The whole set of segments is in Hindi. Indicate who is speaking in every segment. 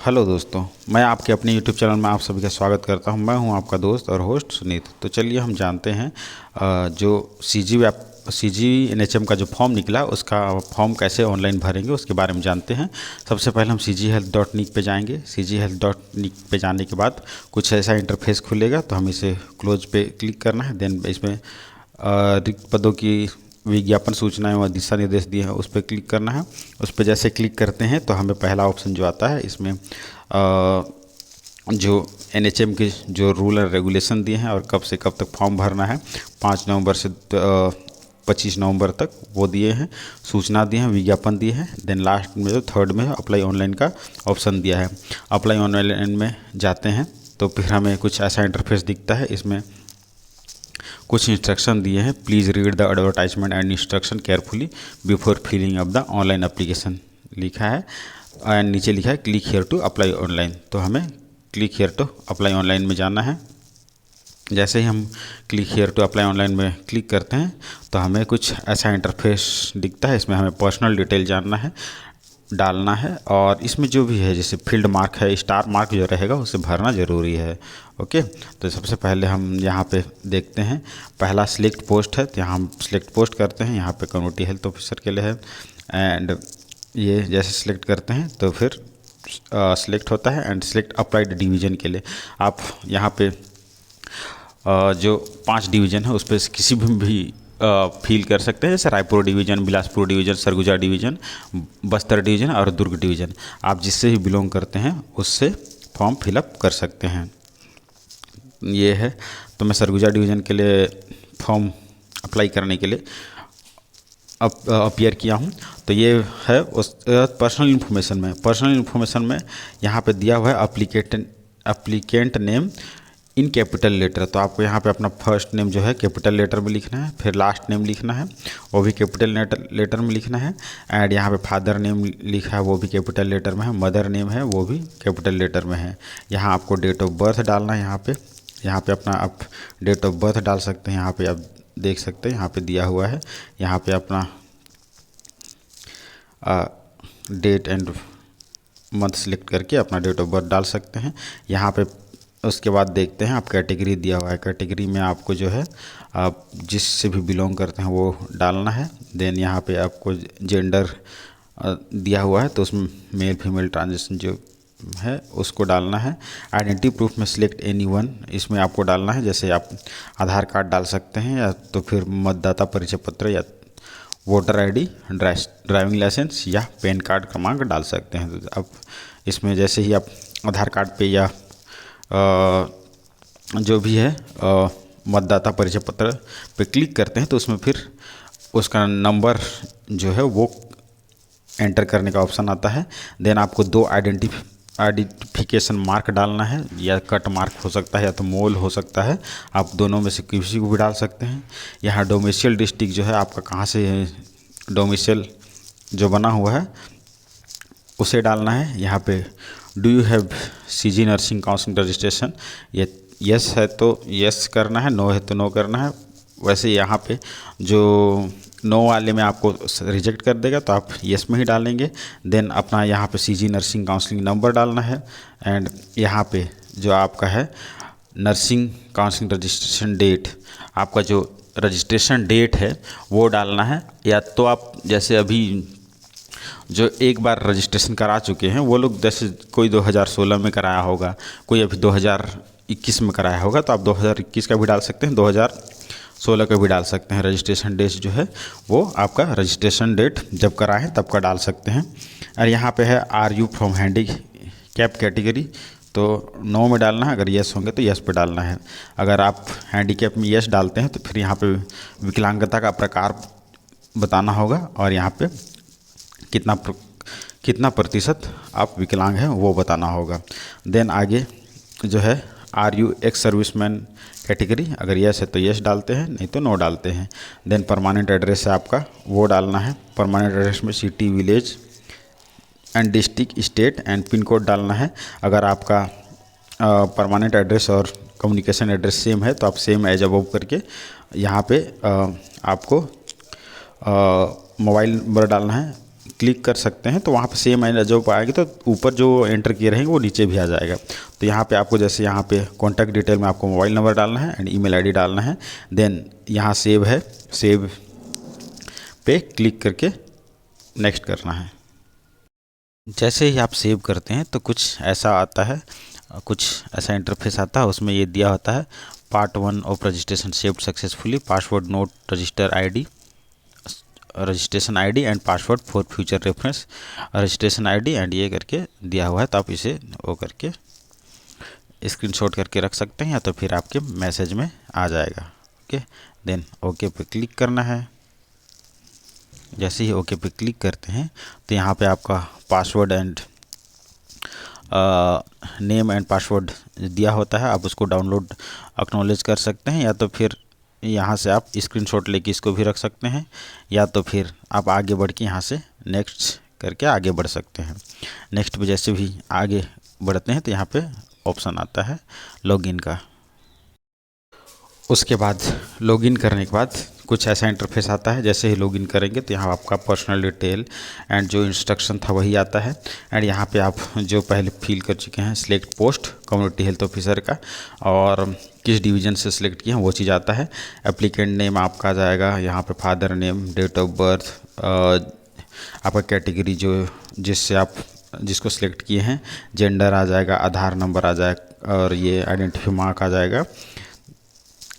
Speaker 1: हेलो दोस्तों, मैं आपके अपने यूट्यूब चैनल में आप सभी का स्वागत करता हूं। मैं हूं आपका दोस्त और होस्ट सुनीत। तो चलिए हम जानते हैं जो CGNHM का जो फॉर्म निकला उसका फॉर्म कैसे ऑनलाइन भरेंगे उसके बारे में जानते हैं। सबसे पहले हम cghealth.nic पे जाएंगे। cghealth.nic पे जाने के बाद कुछ ऐसा इंटरफेस खुलेगा, तो हम इसे क्लोज पे क्लिक करना है। देन इसमें रिक्त पदों की विज्ञापन सूचनाएं व दिशा निर्देश दिए हैं, उस पर क्लिक करना है। उस पर जैसे क्लिक करते हैं तो हमें पहला ऑप्शन जो आता है इसमें जो NHM के जो रूल एंड रेगुलेशन दिए हैं और कब से कब तक फॉर्म भरना है, 5 नवंबर से 25 नवंबर तक वो दिए हैं, सूचना दिए हैं, विज्ञापन दिए हैं। देन लास्ट में जो थर्ड में अप्लाई ऑनलाइन का ऑप्शन दिया है। अप्लाई ऑनलाइन में जाते हैं तो फिर हमें कुछ ऐसा इंटरफेस दिखता है। इसमें कुछ इंस्ट्रक्शन दिए हैं। Please read the advertisement and instruction carefully before filling up the online application लिखा है। एंड नीचे लिखा है click here to apply online. तो हमें click here to apply online में जाना है। जैसे ही हम click here to apply online में क्लिक करते हैं तो हमें कुछ ऐसा इंटरफेस दिखता है। इसमें हमें पर्सनल डिटेल जानना है, डालना है, और इसमें जो भी है जैसे फील्ड मार्क है, स्टार मार्क जो रहेगा उसे भरना ज़रूरी है। ओके, तो सबसे पहले हम यहाँ पे देखते हैं, पहला सिलेक्ट पोस्ट है, तो यहाँ हम सिलेक्ट पोस्ट करते हैं। यहाँ पे कम्युनिटी हेल्थ ऑफिसर के लिए है। एंड ये जैसे सिलेक्ट करते हैं तो फिर सिलेक्ट होता है। एंड सिलेक्ट अप्लाइड डिवीज़न के लिए आप यहाँ पे जो 5 डिवीज़न है उस पर किसी भी फील कर सकते हैं, जैसे Raipur division, Bilaspur division, Surguja division, Bastar division और दुर्ग डिवीज़न। आप जिससे भी बिलोंग करते हैं उससे फॉर्म फिलअप कर सकते हैं। ये है, तो मैं सरगुजा डिवीज़न के लिए फॉर्म अप्लाई करने के लिए अपीयर किया हूँ। तो ये है उस पर्सनल इन्फॉर्मेशन में यहाँ पे दिया हुआ है applicant name in capital letter. तो आपको यहाँ पे अपना फर्स्ट नेम जो है कैपिटल लेटर में लिखना है, फिर लास्ट नेम लिखना है, वो भी कैपिटल लेटर में लिखना है। एंड यहाँ पे फादर नेम लिखा है, वो भी कैपिटल लेटर में है। मदर नेम है, वो भी कैपिटल लेटर में है। यहाँ आपको डेट ऑफ बर्थ डालना है। यहाँ पे अपना आप डेट ऑफ बर्थ डाल सकते हैं। यहाँ पे आप देख सकते हैं, यहाँ पे दिया हुआ है। यहाँ पे अपना डेट एंड मंथ सेलेक्ट करके अपना डेट ऑफ बर्थ डाल सकते हैं। यहाँ पे उसके बाद देखते हैं आप कैटेगरी दिया हुआ है। कैटेगरी में आपको जो है आप जिससे भी बिलोंग करते हैं वो डालना है। देन यहाँ पे आपको जेंडर दिया हुआ है, तो उसमें मेल फीमेल ट्रांजिशन जो है उसको डालना है। आइडेंटिटी प्रूफ में सिलेक्ट एनी वन, इसमें आपको डालना है। जैसे आप आधार कार्ड डाल सकते हैं, या तो फिर मतदाता परिचय पत्र, या वोटर आईडी, ड्राइविंग लाइसेंस या पैन कार्ड क्रमांक डाल सकते हैं। तो अब इसमें जैसे ही आप आधार कार्ड पे या जो भी है मतदाता परिचय पत्र पे क्लिक करते हैं तो उसमें फिर उसका नंबर जो है वो एंटर करने का ऑप्शन आता है। देन आपको 2 आइडेंटिफिकेशन मार्क डालना है, या कट मार्क हो सकता है या तो मोल हो सकता है। आप दोनों में से किसी को भी डाल सकते हैं। यहाँ डोमिसाइल डिस्ट्रिक्ट जो है आपका कहाँ से डोमिसाइल जो बना हुआ है उसे डालना है। यहाँ पे do you have CG nursing counselling registration, ये यस है तो यस करना है, नो है तो नो करना है। वैसे यहाँ पे जो नो वाले में आपको रिजेक्ट कर देगा, तो आप यस में ही डालेंगे। देन अपना यहाँ पे CG नर्सिंग काउंसलिंग नंबर डालना है। एंड यहाँ पे जो आपका है नर्सिंग काउंसलिंग रजिस्ट्रेशन डेट, आपका जो रजिस्ट्रेशन डेट है वो डालना है। या तो आप जैसे अभी जो एक बार रजिस्ट्रेशन करा चुके हैं वो लोग, जैसे कोई 2016 में कराया होगा, कोई अभी 2021 में कराया होगा, तो आप 2021 का भी डाल सकते हैं, 2016 का भी डाल सकते हैं। रजिस्ट्रेशन डेट जो है वो आपका रजिस्ट्रेशन डेट जब कराएं तब का डाल सकते हैं। और यहाँ पे है are you from handicap category, तो नो में डालना है। अगर यस होंगे तो यस पे डालना है। अगर आप हैंडीकैप में यस डालते हैं तो फिर यहाँ पे विकलांगता का प्रकार बताना होगा, और यहाँ पे कितना प्रतिशत आप विकलांग हैं वो बताना होगा। देन आगे जो है are you ex serviceman category, अगर यस है तो यस डालते हैं, नहीं तो नो डालते हैं। देन परमानेंट एड्रेस है आपका, वो डालना है। परमानेंट एड्रेस में city, village and district, state and pin code डालना है। अगर आपका परमानेंट एड्रेस और कम्युनिकेशन एड्रेस सेम है तो आप सेम एज अबव करके यहाँ पे आपको मोबाइल नंबर डालना है, क्लिक कर सकते हैं तो वहाँ पे सेम एज जब आएगी तो ऊपर जो एंटर किए रहेंगे वो नीचे भी आ जाएगा। तो यहाँ पे आपको जैसे यहाँ पे कॉन्टैक्ट डिटेल में आपको मोबाइल नंबर डालना है एंड ईमेल आईडी डालना है। देन यहाँ सेव है, सेव पे क्लिक करके नेक्स्ट करना है। जैसे ही आप सेव करते हैं तो कुछ ऐसा आता है, कुछ ऐसा इंटरफेस आता है। उसमें ये दिया होता है part 1 of registration saved successfully, password note register ID, registration ID and password for future reference, registration ID and ये करके दिया हुआ है। तो आप इसे वो करके स्क्रीनशॉट करके रख सकते हैं या तो फिर आपके मैसेज में आ जाएगा। ओके, देन ओके पे क्लिक करना है। जैसे ही ओके पे क्लिक करते हैं तो यहाँ पे आपका password and name and password दिया होता है। आप उसको डाउनलोड एक्नॉलेज कर सकते हैं या तो फिर यहाँ से आप स्क्रीनशॉट लेके इसको भी रख सकते हैं या तो फिर आप आगे बढ़ के यहाँ से नेक्स्ट करके आगे बढ़ सकते हैं। नेक्स्ट पे जैसे भी आगे बढ़ते हैं तो यहाँ पे ऑप्शन आता है लॉगिन का। उसके बाद लॉगिन करने के बाद कुछ ऐसा इंटरफेस आता है। जैसे ही लॉगिन करेंगे तो यहाँ आपका पर्सनल डिटेल एंड जो इंस्ट्रक्शन था वही आता है। एंड यहाँ पे आप जो पहले फिल कर चुके हैं select post community health officer का और किस डिवीज़न से सिलेक्ट किए हैं वो चीज़ आता है। एप्लीकेंट नेम आपका आ जाएगा, यहाँ पे father name, date of birth, आपका कैटेगरी जो जिससे आप जिसको सिलेक्ट किए हैं, जेंडर आ जाएगा, आधार नंबर आ जाएगा और ये आइडेंटिटी मार्क आ जाएगा।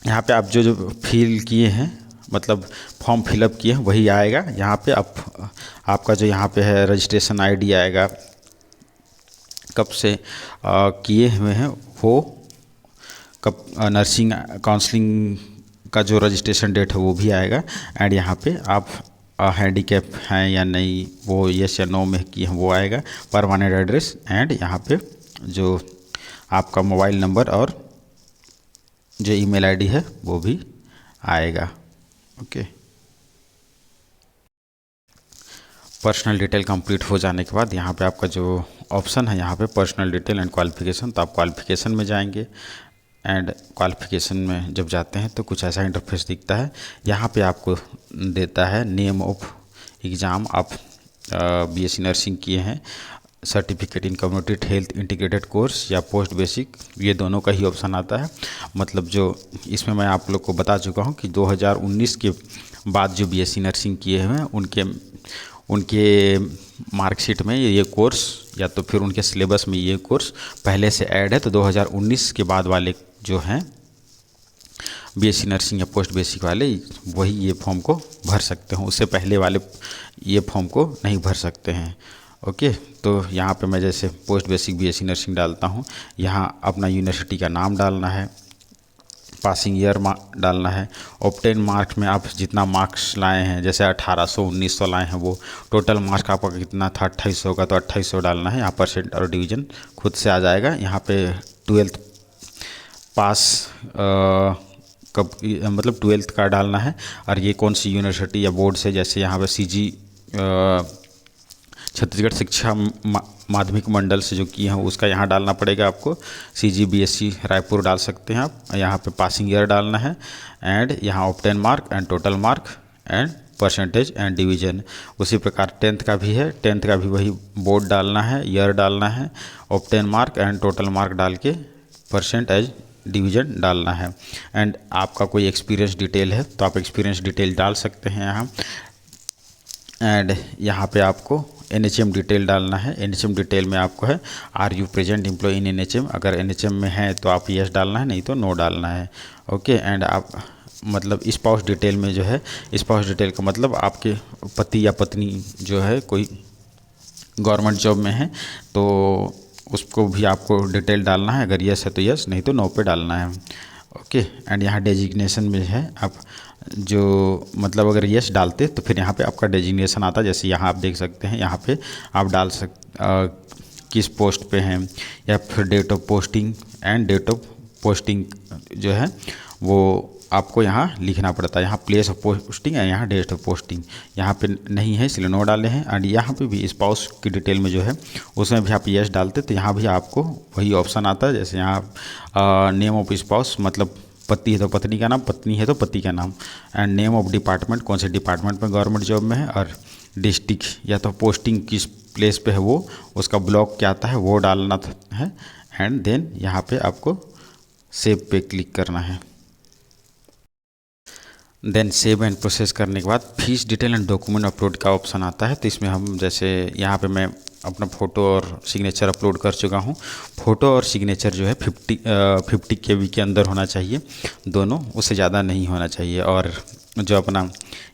Speaker 1: यहाँ पे आप जो जो फिल किए हैं मतलब फॉर्म फिलअप किए हैं वही आएगा। यहाँ पे आपका जो यहाँ पे है रजिस्ट्रेशन आईडी आएगा, कब से किए हुए हैं वो, कब नर्सिंग काउंसलिंग का जो रजिस्ट्रेशन डेट है वो भी आएगा। एंड यहाँ पे आप हैंडीकैप हैं या नहीं वो यस या नो में किए हैं वो आएगा। परमानेंट एड्रेस एंड यहाँ पे जो आपका मोबाइल नंबर और जो ईमेल आईडी है वो भी आएगा। ओके, पर्सनल डिटेल कंप्लीट हो जाने के बाद यहाँ पे आपका जो ऑप्शन है यहाँ पे पर्सनल डिटेल एंड क्वालिफिकेशन, तो आप क्वालिफिकेशन में जाएंगे एंड क्वालिफिकेशन में जब जाते हैं तो कुछ ऐसा इंटरफेस दिखता है। यहाँ पे आपको देता है नेम ऑफ एग्ज़ाम, आप बीएससी नर्सिंग किए हैं, certificate in community health integrated course या पोस्ट बेसिक, ये दोनों का ही ऑप्शन आता है। मतलब जो इसमें मैं आप लोग को बता चुका हूँ कि 2019 के बाद जो बीएससी नर्सिंग किए हैं उनके मार्कशीट में ये कोर्स या तो फिर उनके सिलेबस में ये कोर्स पहले से ऐड है। तो 2019 के बाद वाले जो हैं बीएससी नर्सिंग या पोस्ट बेसिक वाले वही ये फॉर्म को भर सकते हैं, उससे पहले वाले ये फॉर्म को नहीं भर सकते हैं। ओके, तो यहाँ पे मैं जैसे पोस्ट बेसिक बीएससी नर्सिंग डालता हूँ, यहाँ अपना यूनिवर्सिटी का नाम डालना है, पासिंग ईयर डालना है, ऑब्टेन मार्क्स में आप जितना मार्क्स लाए हैं, जैसे 1800 1900 लाए हैं वो टोटल मार्क्स आपका कितना था 2800 का, तो 2800 डालना है। यहाँ परसेंट और डिवीज़न खुद से आ जाएगा। यहाँ पे 12th पास कब मतलब 12th का डालना है और ये कौन सी यूनिवर्सिटी या बोर्ड से, जैसे यहाँ पे सीजी छत्तीसगढ़ शिक्षा माध्यमिक मंडल से जो किए हैं उसका यहाँ डालना पड़ेगा आपको। CGBSC रायपुर डाल सकते हैं आप। यहाँ पे पासिंग ईयर डालना है एंड यहाँ obtain mark and total mark and percentage and division. उसी प्रकार 10th का भी है, 10th का भी वही बोर्ड डालना है, ईयर डालना है, obtain mark and total mark डाल के परसेंटेज डिवीज़न डालना है। एंड आपका कोई एक्सपीरियंस डिटेल है तो आप एक्सपीरियंस डिटेल डाल सकते हैं यहाँ। एंड यहाँ पे आपको NHM डिटेल डालना है। NHM डिटेल में आपको है are you present employ in NHM, अगर NHM में है तो आप यस डालना है, नहीं तो नो डालना है। ओके, एंड आप मतलब स्पाउस डिटेल में जो है, स्पाउस डिटेल का मतलब आपके पति या पत्नी जो है कोई गवर्नमेंट जॉब में है तो उसको भी आपको डिटेल डालना है, अगर यस है तो यस, नहीं तो नो पे डालना है। ओके, एंड यहाँ डेजिग्नेशन में है आप जो मतलब अगर यस डालते तो फिर यहाँ पे आपका डेजिग्नेशन आता है। जैसे यहाँ आप देख सकते हैं, यहाँ पे आप डाल किस पोस्ट पे हैं या फिर date of posting and date of posting जो है वो आपको यहाँ लिखना पड़ता है। यहाँ प्लेस ऑफ पोस्टिंग है, यहाँ डेट ऑफ पोस्टिंग यहाँ पे नहीं है इसलिए नो डाले हैं। एंड यहाँ पे भी स्पाउस की डिटेल में जो है उसमें भी आप यस डालते तो यहाँ भी आपको वही ऑप्शन आता है। जैसे यहाँ नेम ऑफ स्पाउस मतलब पति है तो पत्नी का नाम, पत्नी है तो पति का नाम, एंड नेम ऑफ डिपार्टमेंट कौन से डिपार्टमेंट में गवर्नमेंट जॉब में है, और डिस्ट्रिक्ट या तो पोस्टिंग किस प्लेस पे है वो उसका ब्लॉक क्या आता है वो डालना है। एंड देन यहाँ पे आपको सेव पे क्लिक करना है। देन सेव एंड प्रोसेस करने के बाद fees detail and document upload का ऑप्शन आता है। तो इसमें हम जैसे यहाँ पे मैं अपना फ़ोटो और सिग्नेचर अपलोड कर चुका हूँ। फ़ोटो और सिग्नेचर जो है 50 KB के अंदर होना चाहिए दोनों, उससे ज़्यादा नहीं होना चाहिए। और जो अपना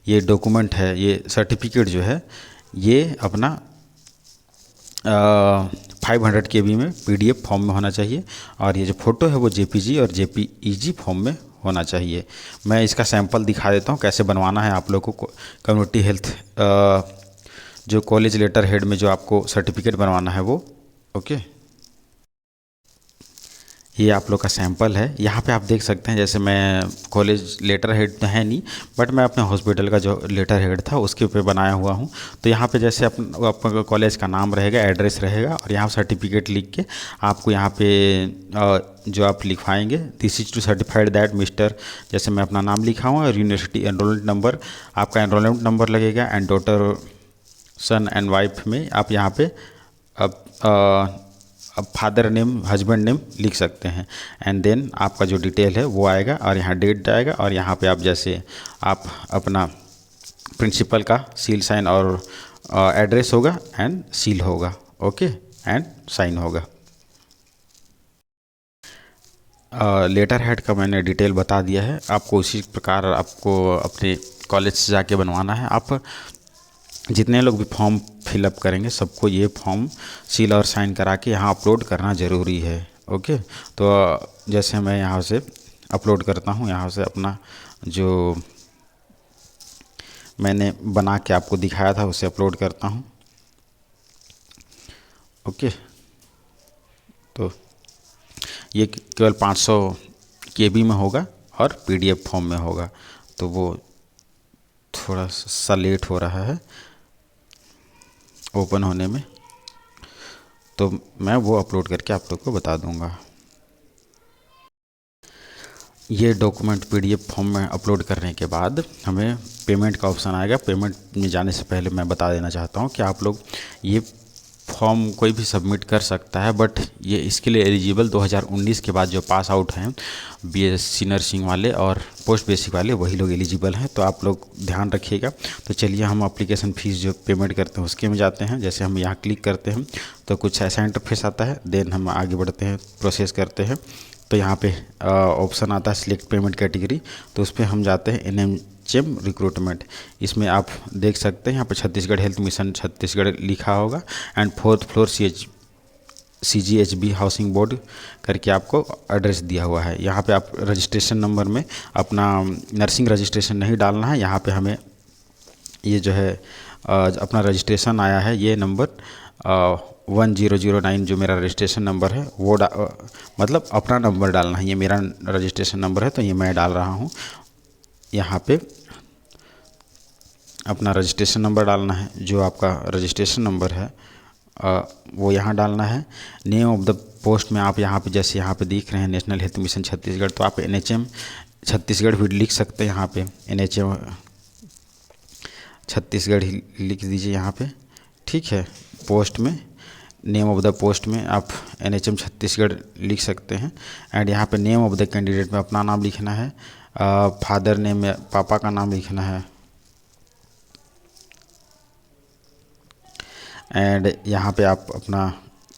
Speaker 1: ये डॉक्यूमेंट है, ये सर्टिफिकेट जो है ये अपना 500 KB में PDF फॉर्म में होना चाहिए। और ये जो फ़ोटो है वो JPG और JPEG फॉर्म में होना चाहिए। मैं इसका सैंपल दिखा देता हूँ कैसे बनवाना है आप लोगों को। कम्युनिटी हेल्थ जो कॉलेज लेटर हेड में जो आपको सर्टिफिकेट बनवाना है वो। ओके, ये आप लोग का सैंपल है। यहाँ पे आप देख सकते हैं जैसे मैं कॉलेज लेटर हेड तो है नहीं, बट मैं अपने हॉस्पिटल का जो लेटर हेड था उसके ऊपर बनाया हुआ हूँ। तो यहाँ पे जैसे अपना कॉलेज का नाम रहेगा, एड्रेस रहेगा, और यहाँ सर्टिफिकेट लिख के आपको यहाँ पे जो आप लिखवाएंगे this is to certified that mister, जैसे मैं अपना नाम लिखा हूँ, और यूनिवर्सिटी एनरोलमेंट नंबर आपका एनरोलमेंट नंबर लगेगा, and daughter son and wife में आप यहाँ पे अब फादर नेम, हस्बैंड नेम लिख सकते हैं। एंड देन आपका जो डिटेल है वो आएगा, और यहाँ डेट जाएगा, और यहाँ पे आप जैसे आप अपना प्रिंसिपल का सील साइन और एड्रेस होगा एंड सील होगा। ओके, एंड साइन होगा। लेटर हेड का मैंने डिटेल बता दिया है आपको। उसी प्रकार आपको अपने कॉलेज से जाके बनवाना है। आप जितने लोग भी फॉर्म फिलअप करेंगे सबको ये फॉर्म सील और साइन करा के यहाँ अपलोड करना ज़रूरी है। ओके, तो जैसे मैं यहाँ से अपलोड करता हूँ, यहाँ से अपना जो मैंने बना के आपको दिखाया था उसे अपलोड करता हूँ। ओके, तो ये केवल 500 KB में होगा और PDF फॉर्म में होगा, तो वो थोड़ा सा लेट हो रहा है ओपन होने में, तो मैं वो अपलोड करके आप लोग को बता दूंगा। ये डॉक्यूमेंट PDF फॉर्म में अपलोड करने के बाद हमें पेमेंट का ऑप्शन आएगा। पेमेंट में जाने से पहले मैं बता देना चाहता हूँ कि आप लोग ये फॉर्म कोई भी सबमिट कर सकता है, बट ये इसके लिए एलिजिबल 2019 के बाद जो पास आउट हैं BSc नर्सिंग वाले और पोस्ट बेसिक वाले वही लोग एलिजिबल हैं, तो आप लोग ध्यान रखिएगा। तो चलिए हम एप्लीकेशन फ़ीस जो पेमेंट करते हैं उसके में जाते हैं। जैसे हम यहाँ क्लिक करते हैं तो कुछ ऐसा इंटरफेस आता है। देन हम आगे बढ़ते हैं, प्रोसेस करते हैं। तो यहाँ पे ऑप्शन आता है सिलेक्ट पेमेंट कैटेगरी, तो उस पर हम जाते हैं NHM रिक्रूटमेंट। इसमें आप देख सकते हैं यहाँ पे छत्तीसगढ़ हेल्थ मिशन छत्तीसगढ़ लिखा होगा, and 4th floor CGHB housing board करके आपको एड्रेस दिया हुआ है। यहाँ पे आप रजिस्ट्रेशन नंबर में अपना नर्सिंग रजिस्ट्रेशन नहीं डालना है। यहाँ पे हमें ये जो है अपना रजिस्ट्रेशन आया है, ये नंबर 1009 जो मेरा रजिस्ट्रेशन नंबर है वो मतलब अपना नंबर डालना है। ये मेरा रजिस्ट्रेशन नंबर है तो ये मैं डाल रहा हूँ। यहाँ पे अपना रजिस्ट्रेशन नंबर डालना है, जो आपका रजिस्ट्रेशन नंबर है वो यहाँ डालना है। नेम ऑफ द पोस्ट में आप यहाँ पे जैसे यहाँ पे दिख रहे हैं नेशनल हेल्थ मिशन छत्तीसगढ़, तो आप NHM छत्तीसगढ़ भी लिख सकते हैं। यहाँ पे NHM छत्तीसगढ़ ही लिख दीजिए यहाँ पे, ठीक है। पोस्ट में नेम ऑफ द पोस्ट में आप NHM छत्तीसगढ़ लिख सकते हैं। एंड यहाँ पे नेम ऑफ द कैंडिडेट में अपना नाम लिखना है, फादर नेम में पापा का नाम लिखना है, एंड यहाँ पे आप अपना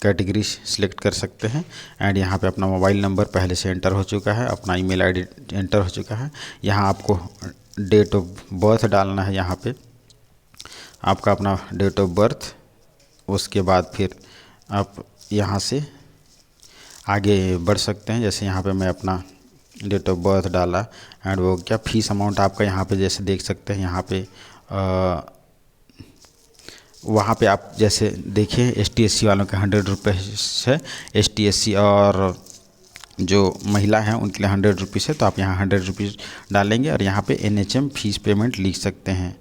Speaker 1: कैटेगरी सिलेक्ट कर सकते हैं। एंड यहाँ पे अपना मोबाइल नंबर पहले से एंटर हो चुका है, अपना ईमेल आईडी एंटर हो चुका है। यहाँ आपको डेट ऑफ बर्थ डालना है, यहाँ पे आपका अपना डेट ऑफ बर्थ। उसके बाद फिर आप यहाँ से आगे बढ़ सकते हैं। जैसे यहाँ पे मैं अपना डेट ऑफ बर्थ डाला, एंड वो क्या फ़ीस अमाउंट आपका यहाँ पे जैसे देख सकते हैं। यहाँ पे वहाँ पे आप जैसे देखिए ST/SC वालों के 100 रुपीज़ है, ST/SC और जो महिला हैं उनके लिए 100 रुपीज़ है, तो आप यहाँ 100 रुपीज़ डालेंगे और यहाँ पे NHM फीस पेमेंट लिख सकते हैं।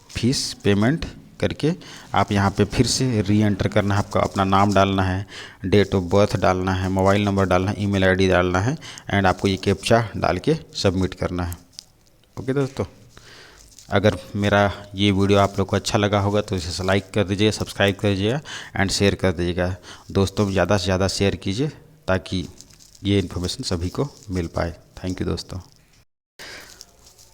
Speaker 1: फीस पेमेंट करके आप यहाँ पे फिर से री एंटर करना है, आपका अपना नाम डालना है, डेट ऑफ बर्थ डालना है, मोबाइल नंबर डालना है, ईमेल आईडी डालना है, एंड आपको ये कैप्चा डाल के सबमिट करना है। ओके दोस्तों, अगर मेरा ये वीडियो आप लोग को अच्छा लगा होगा तो इसे लाइक कर दीजिए, सब्सक्राइब कर दीजिएगा एंड शेयर कर दीजिएगा। दोस्तों ज़्यादा से ज़्यादा शेयर कीजिए ताकि ये इन्फॉर्मेशन सभी को मिल पाए। थैंक यू दोस्तों।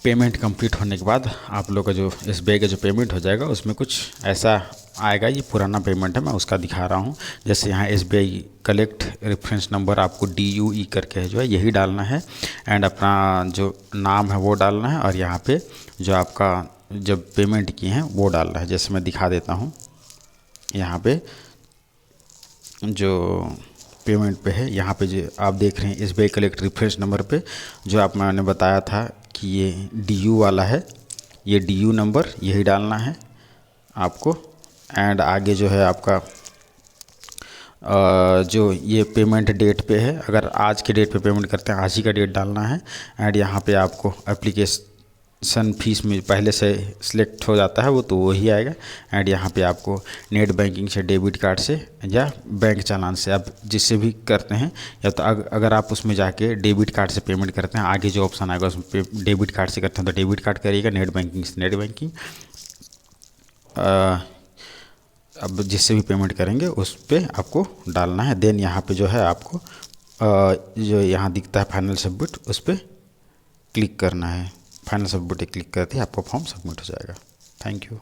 Speaker 1: पेमेंट कंप्लीट होने के बाद आप लोग का जो SBI का जो पेमेंट हो जाएगा उसमें कुछ ऐसा आएगा। ये पुराना पेमेंट है, मैं उसका दिखा रहा हूँ। जैसे यहाँ SBI कलेक्ट रेफरेंस नंबर आपको DUE करके जो है यही डालना है एंड अपना जो नाम है वो डालना है और यहाँ पे जो आपका जब पेमेंट किए हैं वो डालना है। जैसे मैं दिखा देता हूँ, यहाँ पे जो पेमेंट पे है, यहाँ पे जो आप देख रहे हैं SBI कलेक्ट रेफरेंस नंबर पे जो आप मैंने बताया था कि ये DU वाला है, ये DU नंबर यही डालना है आपको। एंड आगे जो है आपका जो ये पेमेंट डेट पे है, अगर आज के डेट पे पेमेंट करते हैं आज ही का डेट डालना है। एंड यहाँ पे आपको एप्लीकेशन फ़ीस में पहले से सिलेक्ट हो जाता है वो, तो वही आएगा। एंड यहाँ पे आपको नेट बैंकिंग से, डेबिट कार्ड से या बैंक चालान से आप जिससे भी करते हैं, या तो अगर आप उसमें जाके डेबिट कार्ड से पेमेंट करते हैं, आगे जो ऑप्शन आएगा उसमें डेबिट कार्ड से करते हैं तो डेबिट कार्ड करिएगा, नेट बैंकिंग से नेट बैंकिंग। अब जिससे भी पेमेंट करेंगे उस पर आपको डालना है। देन यहाँ पे जो है आपको जो यहाँ दिखता है फाइनल सबमिट, उस पर क्लिक करना है। फाइनल सबमिट क्लिक करते ही आपका फॉर्म सबमिट हो जाएगा। Thank you.